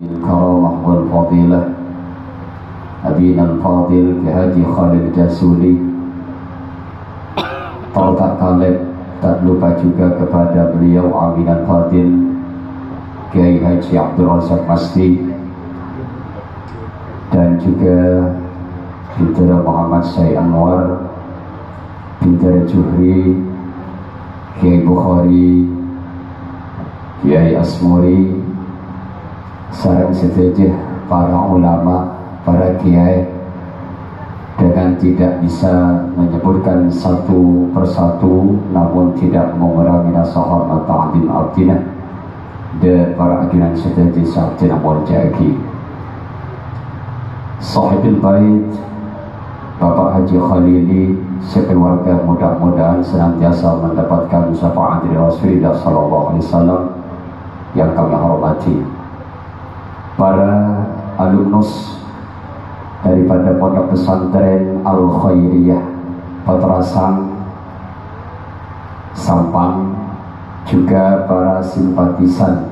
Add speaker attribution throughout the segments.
Speaker 1: الكرامة والفضيلة أبينا الفاضل Haji Khalid Jasuli. Tak kalah tak lupa juga kepada beliau Aminan Fadil Kiai Haji Abdul Razak Masdi, dan juga Bintara Muhammad Syekh Anwar, Bintara Juhri, Kiai Bukhari, Kiai Asmuri, sarang sedejah para ulama, para kiai, dengan tidak bisa menyebutkan satu persatu, namun tidak mengurangi nasihat ta'adim abdina de para ajunan sedejah sabdina warjaki sahibul bait Bapak Haji Khalili sekeluarga, mudah-mudahan senantiasa mendapatkan syafaat dari Rasulullah SAW yang kami hormati. Para alumnus daripada Pondok Pesantren Al-Khairiyah Patrasan Sampang, juga para simpatisan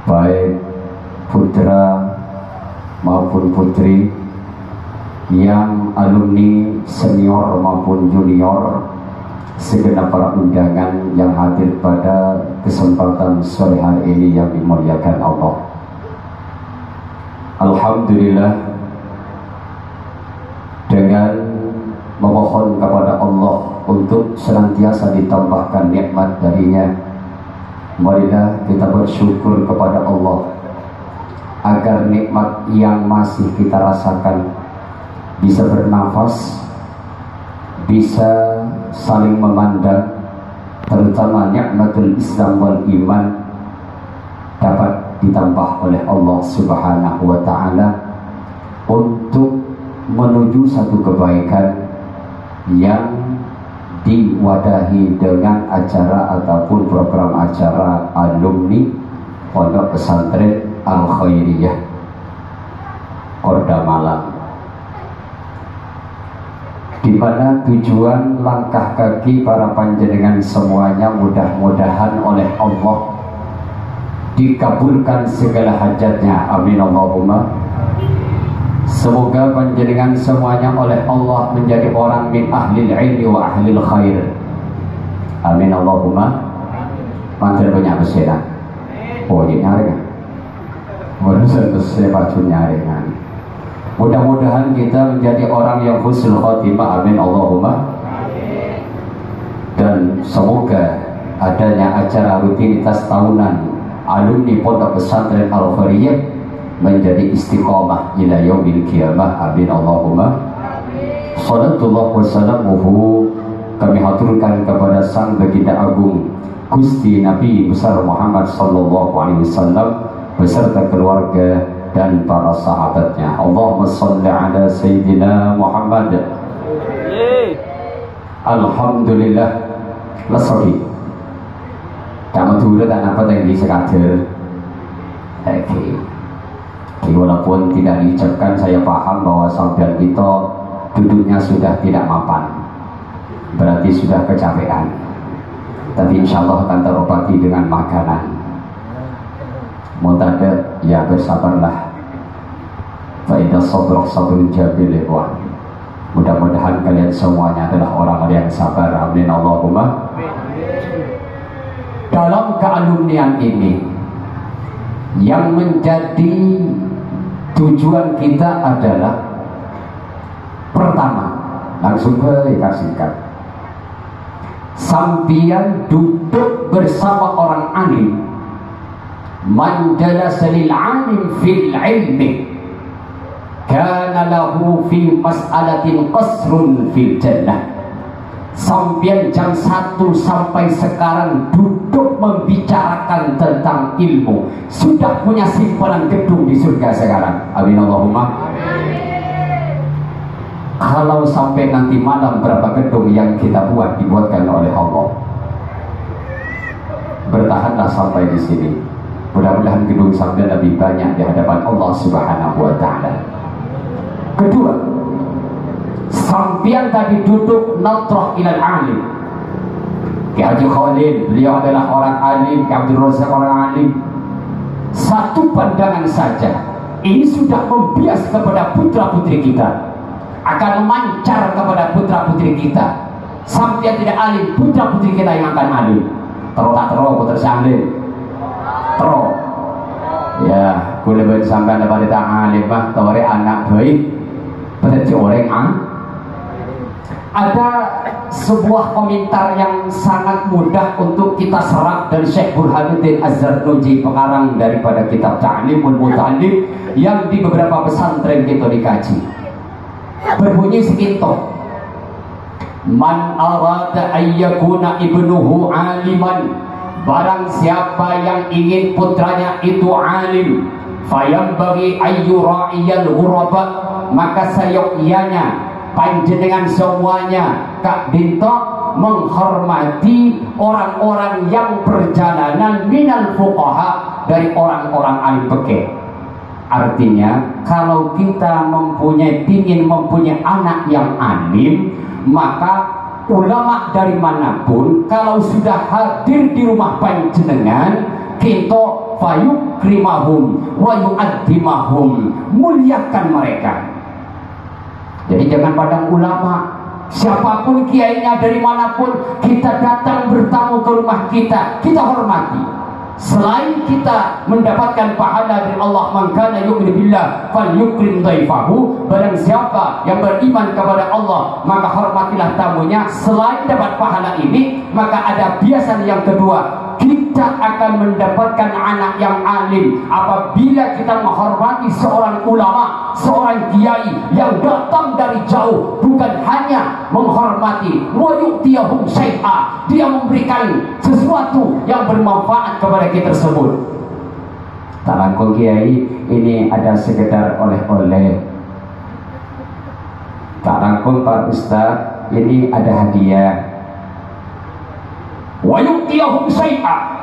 Speaker 1: baik putra maupun putri, yang alumni senior maupun junior, segenap para undangan yang hadir pada kesempatan sore hari ini yang dimuliakan Allah. Alhamdulillah, dengan memohon kepada Allah untuk senantiasa ditambahkan nikmat darinya, marilah kita bersyukur kepada Allah agar nikmat yang masih kita rasakan, bisa bernafas, bisa saling memandang, terutama nikmatul Islam wal iman, dapat ditambah oleh Allah Subhanahu wa Ta'ala untuk menuju satu kebaikan yang diwadahi dengan acara ataupun program acara alumni Pondok Pesantren Al-Khairiyah Korda Malang, di mana tujuan langkah kaki para panjenengan semuanya mudah-mudahan oleh Allah dikabulkan segala hajatnya. Amin Allahumma. Semoga panjenengan semuanya oleh Allah menjadi orang min ahlil ilmi wa ahlil khair. Amin Allahumma. Mantel banyak bersihkan. Oh ini nyaring. Barusan saya baca nyaringan. Mudah-mudahan kita menjadi orang yang husnul khotimah. Amin Allahumma. Dan semoga adanya acara rutinitas tahunan alumni Pondok Pesantren Al-Khairiyah menjadi istiqomah ila yaumil qiyamah. Amin Allahumma. Salatullah wa salamuhu kami haturkan kepada sang baginda agung Gusti Nabi besar Muhammad sallallahu alaihi wasallam beserta keluarga dan para sahabatnya. Allahumma shalli ala sayyidina Muhammad. Alhamdulillah. Lasoki kamu turut dan apa yang disekadir. Walaupun tidak diucapkan, saya paham bahwa sampean kita duduknya sudah tidak mapan, berarti sudah kecapean. Tapi insya Allah akan terobati dengan makanan. Muntadat, ya bersabarlah. Faidah sabrok sabrun jabil ikhwan. Mudah-mudahan kalian semuanya adalah orang-orang yang sabar. Amin Allahumma. Dalam kealumnian ini, yang menjadi tujuan kita adalah pertama, langsung kasihkan, sampian duduk bersama orang alim, man jalasa lil alim fil ilmi kana lahu fi mas'alatin qasrun fil jannah. Sampian jam 1 sampai sekarang duduk membicarakan tentang ilmu, sudah punya simpanan gedung di surga sekarang. Amin Allahumma. Kalau sampai nanti malam berapa gedung yang kita buat dibuatkan oleh Allah, bertahanlah sampai di sini. Mudah-mudahan gedung sampai lebih banyak di hadapan Allah Subhanahu wa Ta'ala. Kedua, sampian tadi duduk natrah ilal alim. Ki Haji Khalid, beliau adalah orang alim. Ki Abdul Razak orang alim. Satu pandangan saja ini sudah membias kepada putra putri kita, akan memancar kepada putra putri kita. Sampai tidak alim, putra putri kita yang akan alim. Terus tak terus putra alim terus ya, kulit sampai dapat kita alim mah tawari anak baik berarti orang Ada sebuah komentar yang sangat mudah untuk kita serap dari Syekh Burhanuddin Az-Zarnuji, pengarang daripada kitab Ta'limul Muta'allim yang di beberapa pesantren kita dikaji. Berbunyi segitu: man arada ayyakuna ibnuhu aliman, barang siapa yang ingin putranya itu alim, fayambagi ayyura'iyal ghuraba, maka sayogyanya panjenengan semuanya Kak Dinto menghormati orang-orang yang perjalanan minal fuqaha, dari orang-orang alim fikih. Artinya kalau kita ingin mempunyai anak yang alim, maka ulama dari manapun kalau sudah hadir di rumah panjenengan, kita fayukrimahum wa yu'addimahum, muliakan mereka. Jadi jangan pandang ulama, siapapun kiainya dari manapun, kita datang bertamu ke rumah kita, kita hormati. Selain kita mendapatkan pahala dari Allah, man kana yu'minu billah falyukrim dhaifahu, barang siapa yang beriman kepada Allah maka hormatilah tamunya. Selain dapat pahala ini, maka ada biasan yang kedua, kita akan mendapatkan anak yang alim apabila kita menghormati seorang ulama, seorang kiai yang datang dari jauh, bukan hanya menghormati wa yu'tiyahum syai'a, dia memberikan sesuatu yang bermanfaat kepada kita tersebut. Tak langkung kiai, ini ada sekedar oleh-oleh. Tak langkung Pak Ustaz, ini ada hadiah. Wa yu'tiyahum syai'a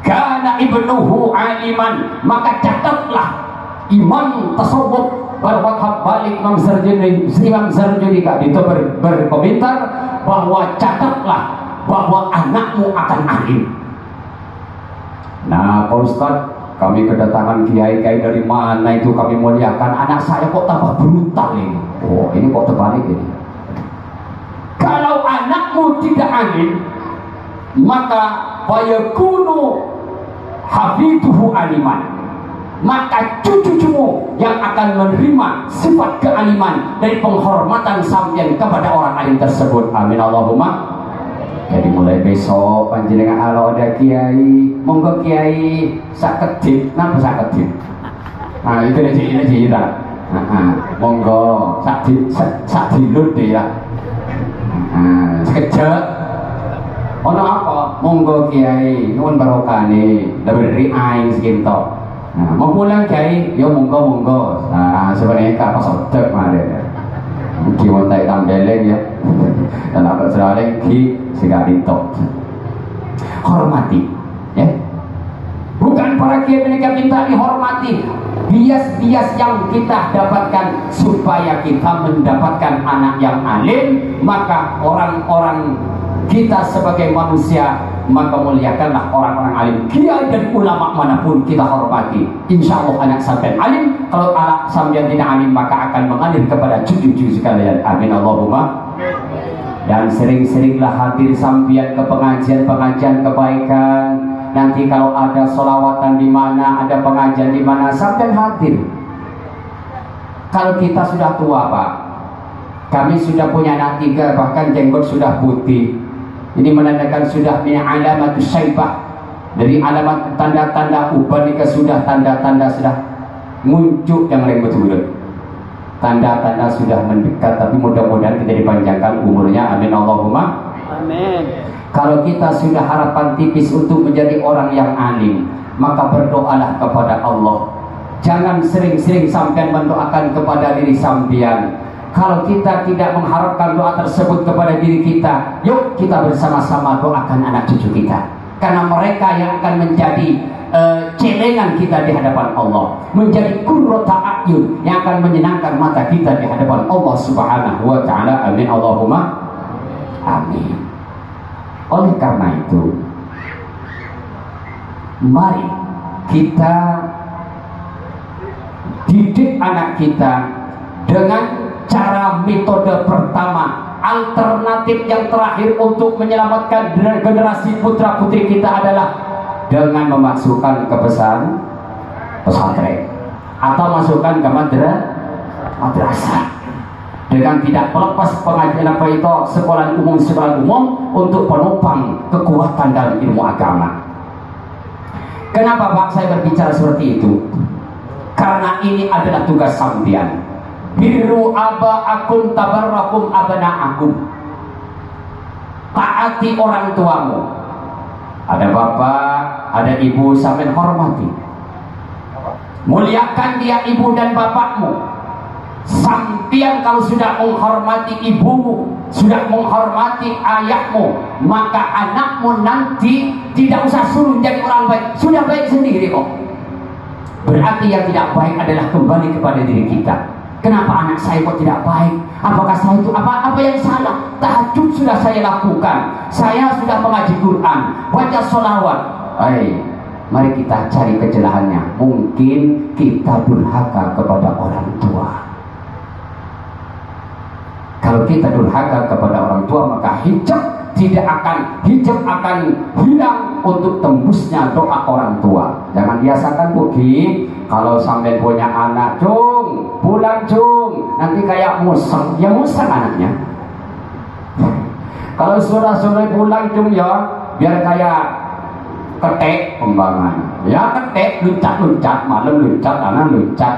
Speaker 1: kana ibnuhu aliman, maka catatlah imam tasawuf bermadhab balik Imam Zarjuni Kak itu berkomentar bahwa catatlah bahwa anakmu akan alim. Nah Pak Ustadz, kami kedatangan kiai-kiai dari mana itu kami muliakan, anak saya kok tambah brutal ini. Oh ini kok terbalik ini. Kalau anakmu tidak alim, maka fayakunu hafiduhu aliman, maka cucu-cucumu yang akan menerima sifat kealiman dari penghormatan sampeyan kepada orang alim tersebut. Amin Allahumma. Jadi mulai besok panjenengan kalau ada kiai, monggo kiai sakedip, napa sakedip? Nah itu aja tak. Monggo sakdilut deh ya. Sekejap. Ono apa? Monggo kiai, nuwun barokane, diberi aing seginto. Nah, mau pulang kiai, yo monggo. Nah, sebenarnya apa sodek mare. Mungkin mau tak tambeleng ya. Dan apa seraleng ki sigarito. Hormati, ya. Bukan para kiai mereka minta dihormati. Bias-bias yang kita dapatkan supaya kita mendapatkan anak yang alim, maka orang-orang kita sebagai manusia maka muliakanlah orang-orang alim, kiai dan ulama manapun kita hormati. Insya Allah anak sampean alim, kalau anak sampean tidak alim maka akan mengalir kepada cucu-cucu sekalian. Amin Allahumma. Dan sering-seringlah hadir sampean ke pengajian-pengajian kebaikan. Nanti kalau ada solawatan di mana, ada pengajian di mana, sampean hadir. Kalau kita sudah tua Pak, kami sudah punya anak 3, bahkan jenggot sudah putih. Ini menandakan sudah min alamatus syaibah, dari alamat tanda-tanda uban ini sudah tanda-tanda sudah muncul yang lain betul. Tanda-tanda sudah mendekat, tapi mudah-mudahan kita dipanjangkan umurnya. Amin Allahumma. Amin. Kalau kita sudah harapan tipis untuk menjadi orang yang alim, maka berdoalah kepada Allah. Jangan sering-sering sampai mendoakan kepada diri sampean. Kalau kita tidak mengharapkan doa tersebut kepada diri kita, yuk kita bersama-sama doakan anak cucu kita, karena mereka yang akan menjadi celengan kita di hadapan Allah, menjadi qurrata a'yun yang akan menyenangkan mata kita di hadapan Allah Subhanahu wa taala. Amin Allahumma amin. Oleh karena itu, mari kita didik anak kita dengan cara metode pertama, alternatif yang terakhir untuk menyelamatkan generasi putra putri kita adalah dengan memasukkan ke pesantren atau masukkan ke madrasah dengan tidak melepas pengajian sekolah umum untuk penopang kekuatan dalam ilmu agama. Kenapa Pak saya berbicara seperti itu? Karena ini adalah tugas sampean. Birru aba'akum tabarrakum abna'akum. Taati orang tuamu. Ada bapak, ada ibu, sampean hormati. Muliakan dia ibu dan bapakmu. Sampean kalau sudah menghormati ibumu, sudah menghormati ayahmu, maka anakmu nanti tidak usah suruh jadi orang baik, sudah baik sendiri kok. Berarti yang tidak baik adalah kembali kepada diri kita. Kenapa anak saya kok tidak baik? Apakah saya itu apa yang salah? Tahajud sudah saya lakukan, saya sudah mengaji Quran, baca sholawat. Mari kita cari kejelasannya. Mungkin kita durhaka kepada orang tua. Kalau kita durhaka kepada orang tua, maka hijab akan hilang untuk tembusnya doa orang tua. Jangan biasakan Buki, kalau sampai punya anak, cung, pulang cung, nanti kayak musang, ya musang anaknya. Kalau sudah pulang cung ya, biar kayak ketek pembangan. Ya ketek, luncat, malam luncat, anak luncat.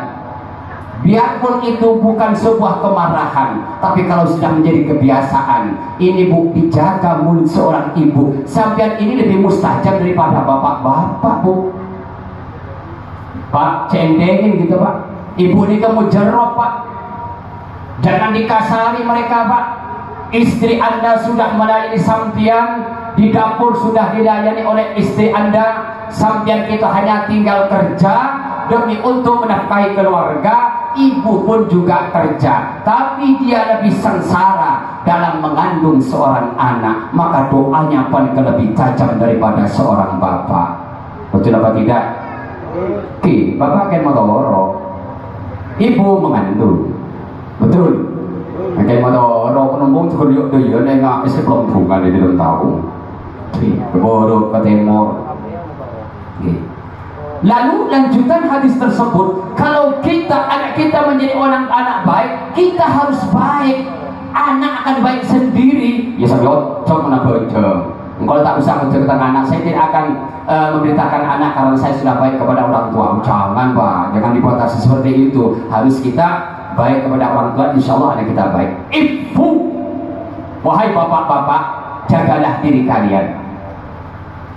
Speaker 1: Biarpun itu bukan sebuah kemarahan, tapi kalau sudah menjadi kebiasaan, ini Bu, dijaga mulut seorang ibu. Sampean ini lebih mustajab daripada bapak-bapak Bu. Pak, cendengin gitu Pak. Ibu ini kamu jerok Pak. Jangan dikasari mereka Pak. Istri Anda sudah melayani sampean, di dapur sudah dilayani oleh istri Anda. Sampean kita hanya tinggal kerja demi untuk menafkahi keluarga. Ibu pun juga kerja, tapi dia lebih sengsara dalam mengandung seorang anak, maka doanya pun lebih tajam daripada seorang bapak. Betul apa tidak? Oke, bapak kan mau ibu mengandung, betul. Kayak mau penumpang juga yuk deh, ya nengak isi belum bunga di dalam tahu. Kebodoh ketemu. Lalu lanjutan hadis tersebut, kalau anak kita menjadi orang anak baik, kita harus baik. Anak akan baik sendiri. Ya saya coba baca. Kalau tak usah menceritakan anak, saya tidak akan memberitakan anak karena saya sudah baik kepada orang tua. Jangan Pak, jangan dibatasi seperti itu. Harus kita baik kepada orang tua, insya Allah anak kita baik. Ibu, wahai bapak-bapak, jagalah diri kalian.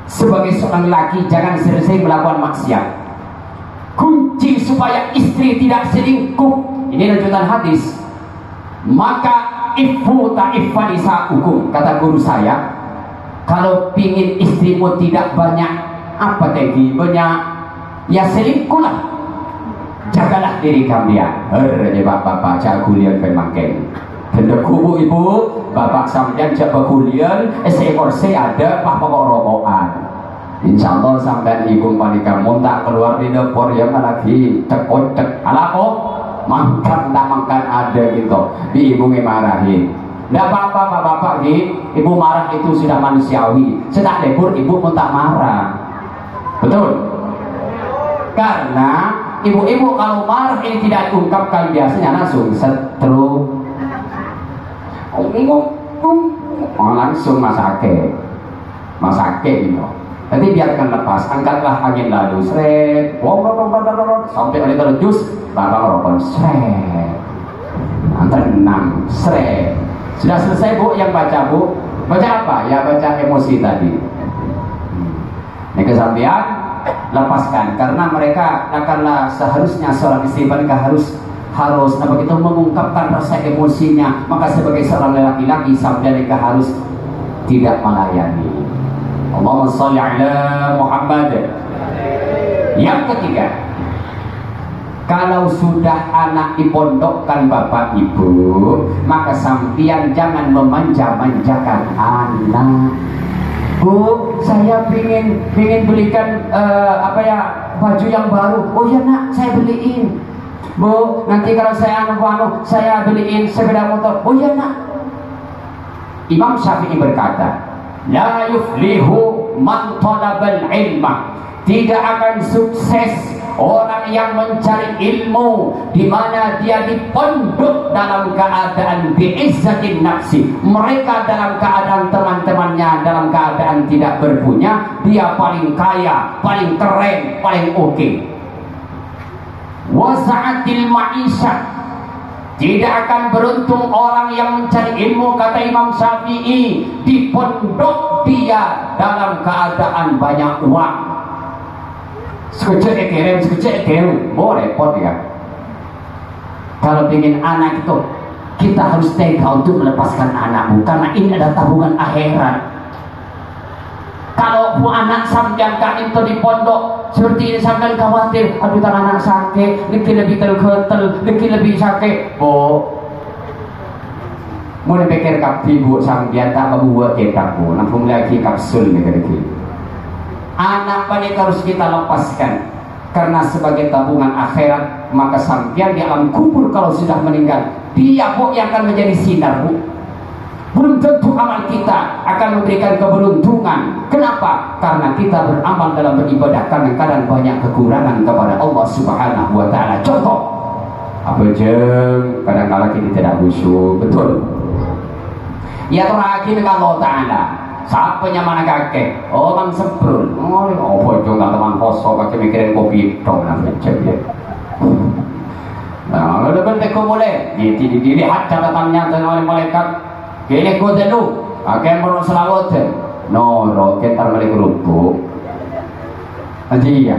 Speaker 1: Sebagai seorang laki, jangan sering melakukan maksiat. Kunci supaya istri tidak selingkuh, ini lanjutan hadis. Maka ifu ta'iffa nisa'ukum, kata guru saya, kalau pingin istrimu tidak banyak banyak, ya selingkuhlah. Jagalah diri kalian. Bapak-bapak cak kuliah pemangkeng. Hendak kubu ibu, bapak sampean cak kuliah, seekor saya ada pokok rokokan. Insya Allah sampean ibu panika tak keluar di dapur yang lagi cek alako mangkat tak mangkat ada gitu. Di ibu ngemarahin. Tidak apa-apa bapak-bapak ibu marah itu sudah manusiawi. Sedang dapur ibu pun tak marah. Betul? Karena ibu-ibu kalau marah ini tidak diungkapkan biasanya langsung setruk. Langsung masake gitu. Jadi biarkan lepas, angkatlah angin lalu seret, sampai oleh terjus, bapak merokok seret, tenang seret. Sudah selesai Bu yang baca Bu? Baca apa? Ya baca emosi tadi. Ini kesampean lepaskan, karena mereka akanlah seharusnya seorang istri mereka harus begitu mengungkapkan rasa emosinya. Maka sebagai seorang laki-laki sampai mereka harus tidak melayani. Allahumma sholli ala Muhammad. Yang ketiga, kalau sudah anak dipondokkan bapak ibu, maka sampian jangan memanja-manjakan anak. Bu, saya pingin belikan baju yang baru. Oh ya nak, saya beliin. Bu, nanti kalau saya saya beliin sepeda motor. Oh ya nak. Imam Syafi'i berkata, la yuflihu man talabal ilma. Tidak akan sukses orang yang mencari ilmu di mana dia dipondok dalam keadaan bi'izzatin nafsi. Mereka dalam keadaan teman-temannya dalam keadaan tidak berpunya, dia paling kaya, paling keren, paling oke. Wasa'atil ma'isyah. Tidak akan beruntung orang yang mencari ilmu, kata Imam Syafi'i, di pondok dia dalam keadaan banyak uang. Sekejap kirim, boleh repot ya. Kalau ingin anak itu, kita harus tega untuk melepaskan anakmu, karena ini adalah tabungan akhirat. Kalau bu anak sampean kan itu di pondok seperti ini, sampean khawatir, aduh anak sakit, lebih terketel, lebih sakit. Bu, mulai pikir kapti bu sampean tak membuat cetak bu, langsung lagi kapsul nih. Anak paling harus kita lepaskan, karena sebagai tabungan akhirat. Maka sampean di alam kubur kalau sudah meninggal, dia bu yang akan menjadi sinar bu. Belum tentu amal kita akan memberikan keberuntungan. Kenapa? Karena kita beramal dalam beribadah kadang-kadang banyak kekurangan kepada Allah Subhanahu wa ta'ala. Contoh, apa jeng kadang-kadang kita tidak khusyuk, betul. Ya terakhir Allah Ta'ala, siapanya mana kakek? Orang semprul. Oh bocong nggak teman kosong, kakek mikirin kopi dong namanya ya. Nah, udah bentuk boleh. Dilihat catatannya oleh malaikat. Kini kau dulu, akan baru selawat. No, kita balik kerupuk. Nanti ya,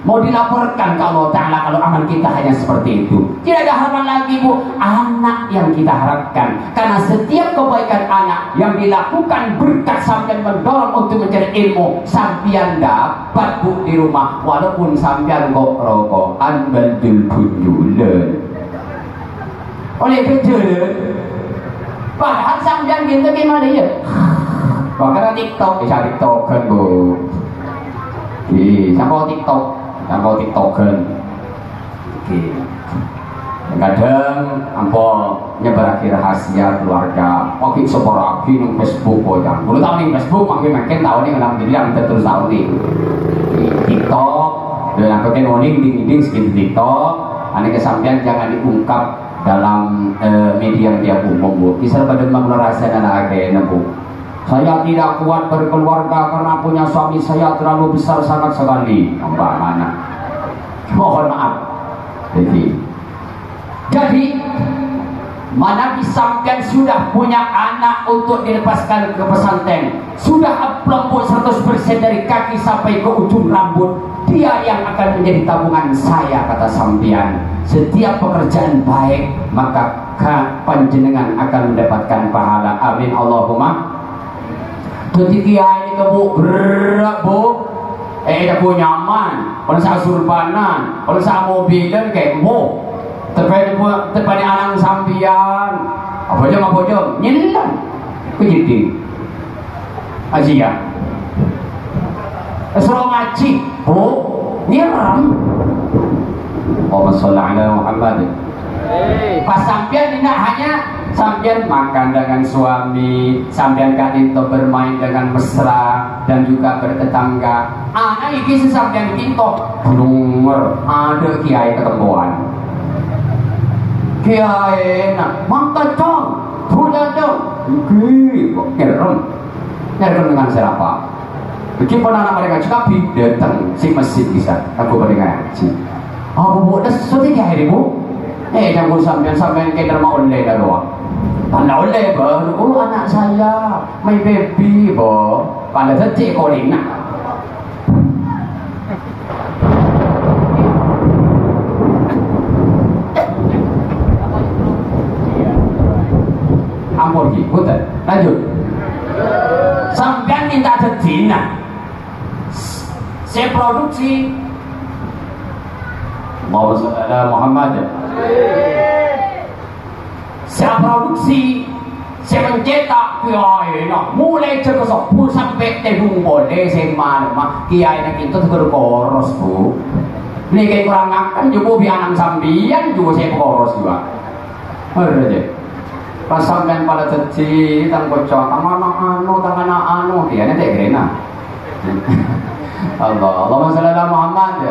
Speaker 1: mau dilaporkan kalau Ta'ala kalau amal kita hanya seperti itu. Tidak ada harapan lagi bu, anak yang kita harapkan. Karena setiap kebaikan anak yang dilakukan berkat sampean mendorong untuk mencari ilmu, sampean dapat bu di rumah. Walaupun sampean kok rokokan bantul bunjulan. Oleh betul. Padahal sampean gitu gimana ya? Bahkan TikTok, bisa TikTok kan bu. Sampai TikTok kan. Kadang ampo nyebar rahasia keluarga. Oke sepor lagi nang Facebook kok yang. Dulu tahu nih Facebook makin tahu nih nang bilang terus tahu nih. TikTok dan aku kan ding skin TikTok. Ane kesampean jangan diungkap dalam media umum bu. Kisah pada mengerasa anak bu. Saya tidak kuat berkeluarga karena punya suami saya terlalu besar sangat sekali. Mbak mana? Mohon maaf. Jadi mana disampaikan sudah punya anak untuk dilepaskan ke pesantren, sudah upload 100% dari kaki sampai ke ujung rambut. Dia yang akan menjadi tabungan saya, kata sampean. Setiap pekerjaan baik maka panjenengan akan mendapatkan pahala. Amin Allahumma. Jadi kiai ini kebu berat bu, dah punya nyaman, kalau saya surbanan, kalau saya mobilan kayak bu, terpada anak sampian, apa jom, nyelam, kejadi, aji ya, suruh ngaji, bu, nyeram, Allahumma sholli ala Muhammad. Pas sampian tidak hanya sampean makan dengan suami, sampean kan itu bermain dengan mesra dan juga bertetangga. Anak ini sampean kinto belum ada kiai ketemuan. Kiai nak maka dong, sudah dong. Ngerem dengan siapa? Begitu anak mereka juga datang si masjid bisa. Aku beringat si. Oh bu, dah sesuatu kiai bu. Yang gue sampean kayak drama online dah doang. Tanda oleh baru, oh anak saya, my baby bo, pada detik calling nak. Ampun gitu, betul. Lanjut. Sampean minta dedina, saya produksi. Muhammad. Saya produksi saya mencetak kiai nak mulai ke sepuluh sampai tebung boleh saya mana kiai nak itu tuh koros bu ini kayak kurang akan juga bianam sambian juga saya koros juga ada aja pas sampai pada tadi tang bocor tangan anu dia nanti kerana Allahumma shalli ala Muhammad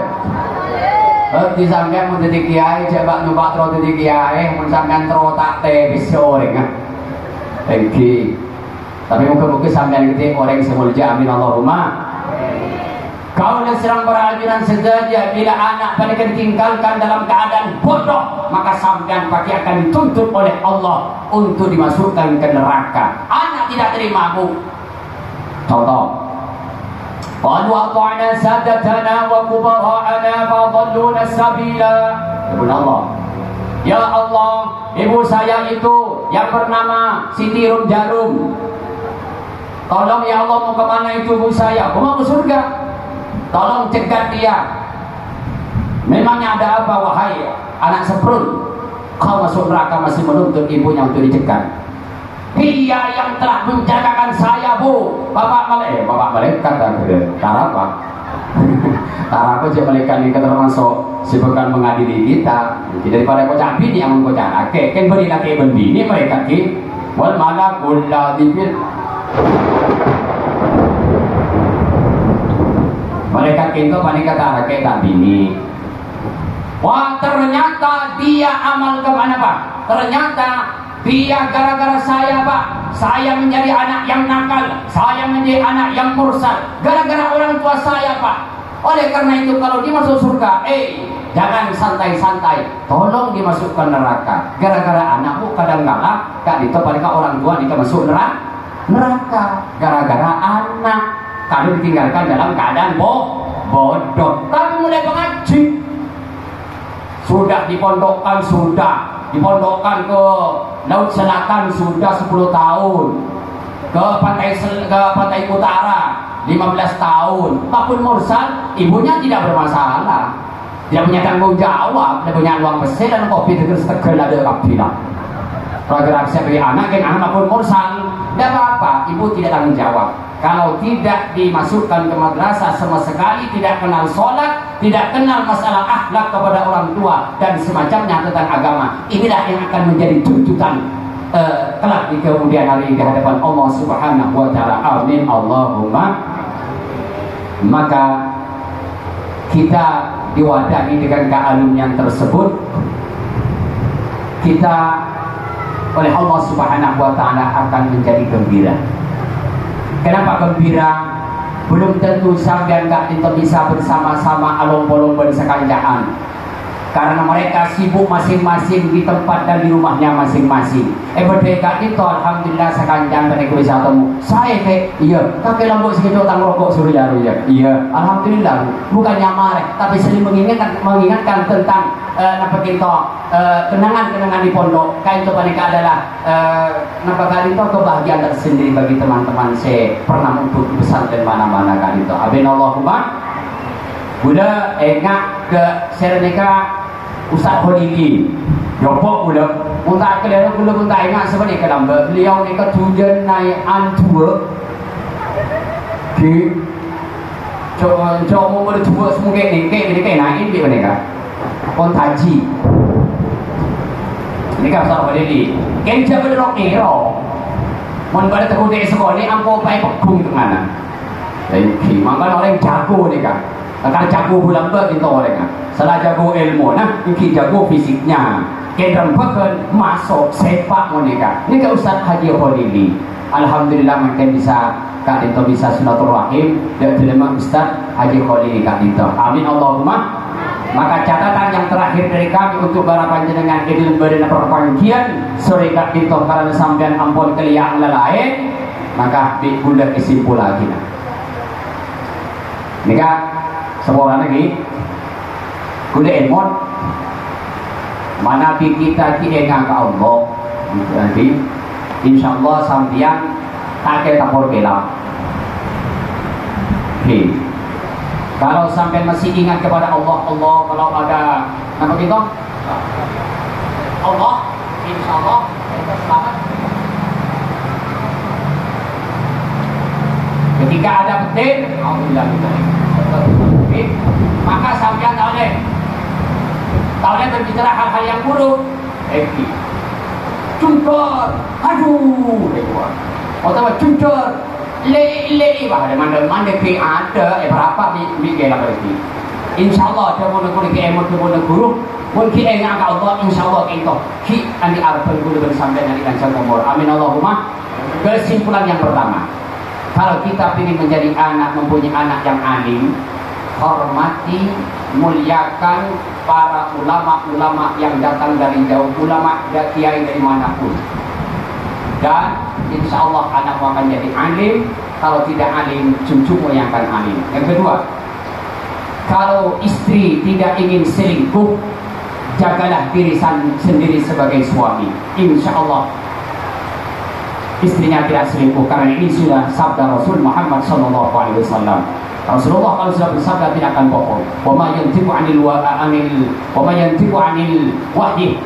Speaker 1: di sampean mau jadi kiai coba nyoba terus jadi kiai mau sampean terus tak teh bisa orang kan Engki. Tapi mungkin sampai kita orang semulja amin Allahumma. Kau yang sedang berajuran sejajar bila anak mereka ditinggalkan dalam keadaan bodoh maka sampean pasti akan dituntut oleh Allah untuk dimasukkan ke neraka. Anak tidak terima bu. Contoh. Qalu ata'na sadatana wa kubara'ana fa dhalluna sabila. Allah. Ya Allah, ibu saya itu yang bernama Siti Rum Jarum. Tolong ya Allah mau kemana itu ibu saya? Mau ke surga. Tolong cegat dia. Memangnya ada apa wahai anak seprun? Kau masuk neraka masih menuntut ibunya untuk dicegat. Dia yang telah menjagakan saya bu. Bapak malaikat kata apa? Tarapa je malaikat ini termasuk sibukan mengadili kita. Daripada kocak bini yang mengkocak ake, kan beri laki bini mereka ki. Wal malakul ladifil. Mereka itu panik kata ake tak bini. Wah ternyata dia amal kemana pak? Ternyata dia gara-gara saya pak, saya menjadi anak yang nakal, saya menjadi anak yang mursal, gara-gara orang tua saya pak. Oleh karena itu kalau dia masuk surga, jangan santai-santai, tolong dimasukkan neraka. Gara-gara anakmu kadang kala, kak itu pada orang tua dia masuk neraka. Gara-gara anak, kalau ditinggalkan dalam keadaan bodoh. Tapi mulai mengaji, sudah dipondokkan dipondokkan ke Laut Selatan sudah 10 tahun, ke pantai utara 15 tahun. Papun mursal, ibunya tidak bermasalah, tidak punya tanggung jawab, tidak punya uang besar dan kopi tegel ada kabilah. Program saya beri anak papun mursal, tidak apa-apa, ibu tidak tanggung jawab. Kalau tidak dimasukkan ke madrasah sama sekali, tidak kenal sholat, tidak kenal masalah akhlak kepada orang tua dan semacamnya tentang agama, inilah yang akan menjadi tuntutan kelak di kemudian hari di hadapan Allah Subhanahu wa taala. Amin Allahumma. Maka kita diwadahi dengan kealunyan tersebut, kita oleh Allah Subhanahu wa taala akan menjadi gembira. Kenapa gembira? Belum tentu sampean gak bisa bersama-sama alompo-lompo sekanjaan, karena mereka sibuk masing-masing di tempat dan di rumahnya masing-masing. Berdeka itu alhamdulillah sekanjang mereka bisa ketemu. Saya iya, kakek lombok segitu tang rokok surya ya. Iya, alhamdulillah. Bukannya marah, tapi sering mengingatkan tentang napa kita kenangan-kenangan di pondok. Kayak itu mereka adalah napa kali itu kebahagiaan tersendiri bagi teman-teman saya pernah untuk pesantren mana-mana kali itu. Amin Allahumma. Budak engak ke Sereneka Ustaz Khodili Jopok budak Untak ke dia budak untak engak sebenarnya ke dalam beliau ni ketujuan naik antua di Cok mau berdua semua ni kayak naik di mana kan Kontaji ini kan Ustaz Khodili kenca berok ni roh mun pada terkudek sekolah ni ampo pai pekung ke mana jadi maka orang jago ni kan. Akan jago bulan begitu orang. Salah jago ilmu, mungkin jago fisiknya. Kita bahkan masuk sepak mereka. Ini ke Ustaz Haji Khodili. Alhamdulillah mungkin bisa kak itu bisa silaturahim dan terima Ustaz Haji Khodili kak itu. Amin Allahumma. Maka catatan yang terakhir dari kami untuk para panjenengan idul berina perpanggian sore kak itu karena sampean ampun keliang lelain maka dibulat kesimpul lagi. Ini kak. Semua orang lagi kuda emot mana kita engah ke Allah nanti insyaallah sampian tak tapor kelap. Kalau sampai masih ingat kepada Allah kalau ada nama kita Allah insyaallah kita selamat Ketika ada petir, alhamdulillah maka sampean tahunya berbicara hal-hal yang buruk. Cuncor, aduh, atau cuncor, le, mana ke ada, berapa mikir lah berarti. Insyaallah ada mana kulit emot ke mana guru, mungkin enggak Allah, insyaallah itu. Ki andi arpen guru bersama dengan kancang umur. Amin Allahumma. Kesimpulan yang pertama, kalau kita ingin menjadi anak, mempunyai anak yang alim, hormati, muliakan para ulama-ulama yang datang dari jauh, ulama dan kiai dari manapun. Dan insya Allah anakmu akan jadi alim. Kalau tidak alim, cucumu yang akan alim. Yang kedua, kalau istri tidak ingin selingkuh, jagalah diri sendiri sebagai suami. Insya Allah istrinya tidak selingkuh, karena ini sudah sabda Rasul Muhammad SAW. Rasulullah kalau sudah bersabda tidak akan bohong. Wa ma yantiqu 'anil wahyi.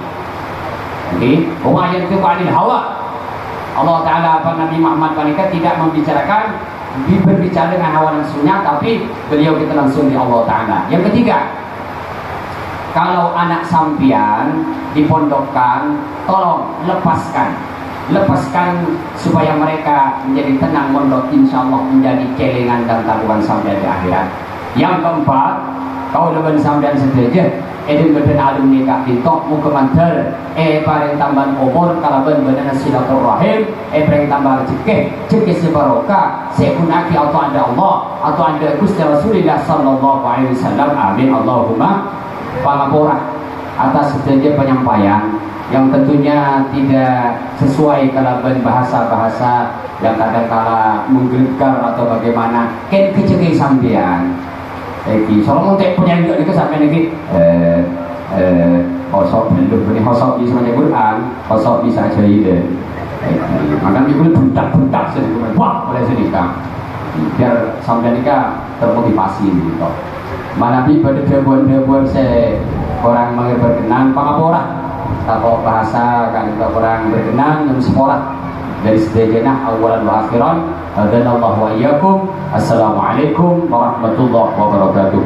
Speaker 1: Oke, wa ma yantiqu 'anil hawa. Allah Taala Nabi Muhammad tidak membicarakan berbicara dengan hawa nafsunya, tapi beliau kita langsung di Allah Taala. Yang ketiga, kalau anak sampian dipondokkan, tolong lepaskan supaya mereka menjadi tenang mondok, insya Allah menjadi celengan dan tabungan sampai di akhirat. Yang keempat, kau dengan sampean sedaja edin beden alum nikah pintok mu kemanter paling tambahan umur kalaban benar silaturahim paling tambah cekeh sebarokah sekunaki atau ada Allah atau ada Gusti Rasulullah sallallahu alaihi wasallam. Amin Allahumma. Pangapura atas sedaja penyampaian yang tentunya tidak sesuai kalaban bahasa-bahasa yang kadang-kala menggelegar atau bagaimana kan kecegih sampean. Soalnya untuk penyanyi itu sampai lagi kosok belum ini kosok bisa baca Quran, kosok bisa jadi maka itu bentak sedikit wah boleh sedikit biar sampai nikah termotivasi gitu. Mana bi pada debuan saya orang mengenai berkenan pangapora atau bahasa kan juga orang berkenan dan sekolah dari sedajenah awalan wa akhiran. Dan Allah wa iyyakum. Assalamualaikum warahmatullahi wabarakatuh.